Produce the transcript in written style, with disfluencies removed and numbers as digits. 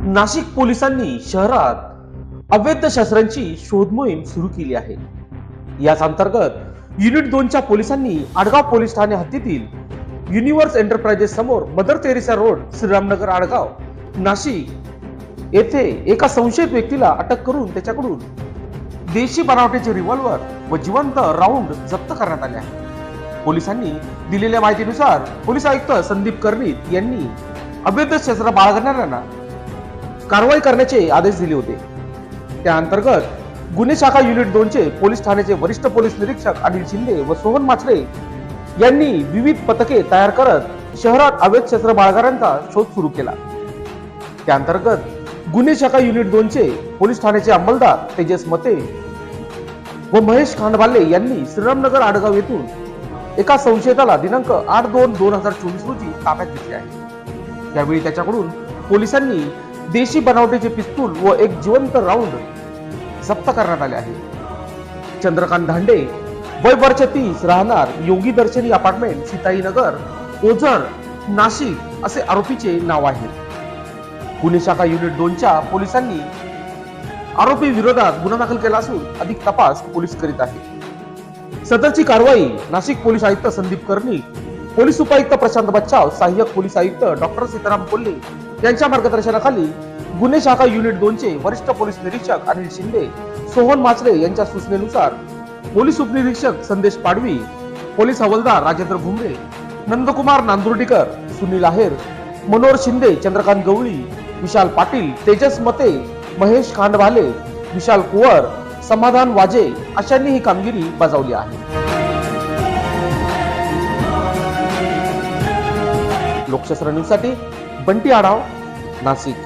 नाशिक पोलिसांनी शहरात अवैध शस्त्रांची शोध मोहीम सुरू केली आहे। याच अंतर्गत युनिट 2 च्या पोलिसांनी आडगाव पोलीस ठाणे हद्दीतील युनिव्हर्स एंटरप्राइजेस समोर Mother Teresa road, Shriramnagar, Adgaon, Nashik येथे एका संशयित व्यक्तीला अटक करून त्याच्याकडून देशी बनावटीचे रिव्हॉल्वर व जिवंत राऊंड जप्त करण्यात आले आहे। पोलिसांनी दिलेल्या माहितीनुसार पोलीस आयुक्त संदीप कर्णित यांनी अवैध शस्त्र बाळगणाऱ्यांना कारवाई करण्याचे आदेश दिले होते। त्या अंतर्गत गुन्हे शाखा युनिट 2 चे पोलीस ठाण्याचे वरिष्ठ पोलीस निरीक्षक अनिल शिंदे व सोहन माचरे यांनी विविध पथके तयार करत शहरात अवैध शस्त्र बाळगणाऱ्यांचा शोध सुरू केला। त्या अंतर्गत गुन्हे शाखा युनिट 2 चे पोलीस ठाण्याचे अंमलदार तेजस मते व महेश खांडबाले यांनी श्रीरामनगर, आडगाव येथून एका संशयिताला दिनांक 8/2/2024 रोजी ताब्यात घेतले आहे। त्यावेळी त्याच्याकडून पोलिसांनी देशी बनावटीचे पिस्तूल व एक जिवंत राऊंड जप्त करण्यात आले आहे। चंद्रकांत धांडे, वय वर्ष 30, राहणार योगी दर्शनी अपार्टमेंट, सीताईनगर, ओझर, नाशिक असे आरोपीचे नाव आहे। गुन्हे शाखा युनिट 2 च्या पोलिसांनी आरोपी विरोधात गुन्हा दाखल केला असून अधिक तपास पोलीस करीत आहे। सदरची कारवाई नाशिक पोलीस आयुक्त संदीप कर्णिक, पोलीस उपायुक्त प्रशांत बच्चाव, सहाय्यक पोलीस आयुक्त डॉक्टर सीताराम कोल्हे यांच्या मार्गदर्शनाखाली गुन्हे शाखा युनिट 2 चे वरिष्ठ पोलीस निरीक्षक अनिल शिंदे, सोहन माचरे यांच्या सूचनेनुसार पोलीस उपनिरीक्षक संदेश पाडवी, पोलीस हवालदार राजेंद्र घुमरे, नंदकुमार नांदुर्डीकर, सुनील आहेर, मनोहर शिंदे, चंद्रकांत गवळी, विशाल पाटील, तेजस मते, महेश खांडबाले, विशाल कुवर, समाधान वाजे अशांनी ही कामगिरी बजावली आहे। लोकशास्त्र न्यूज साठी बंटी आढाव, नाशिक।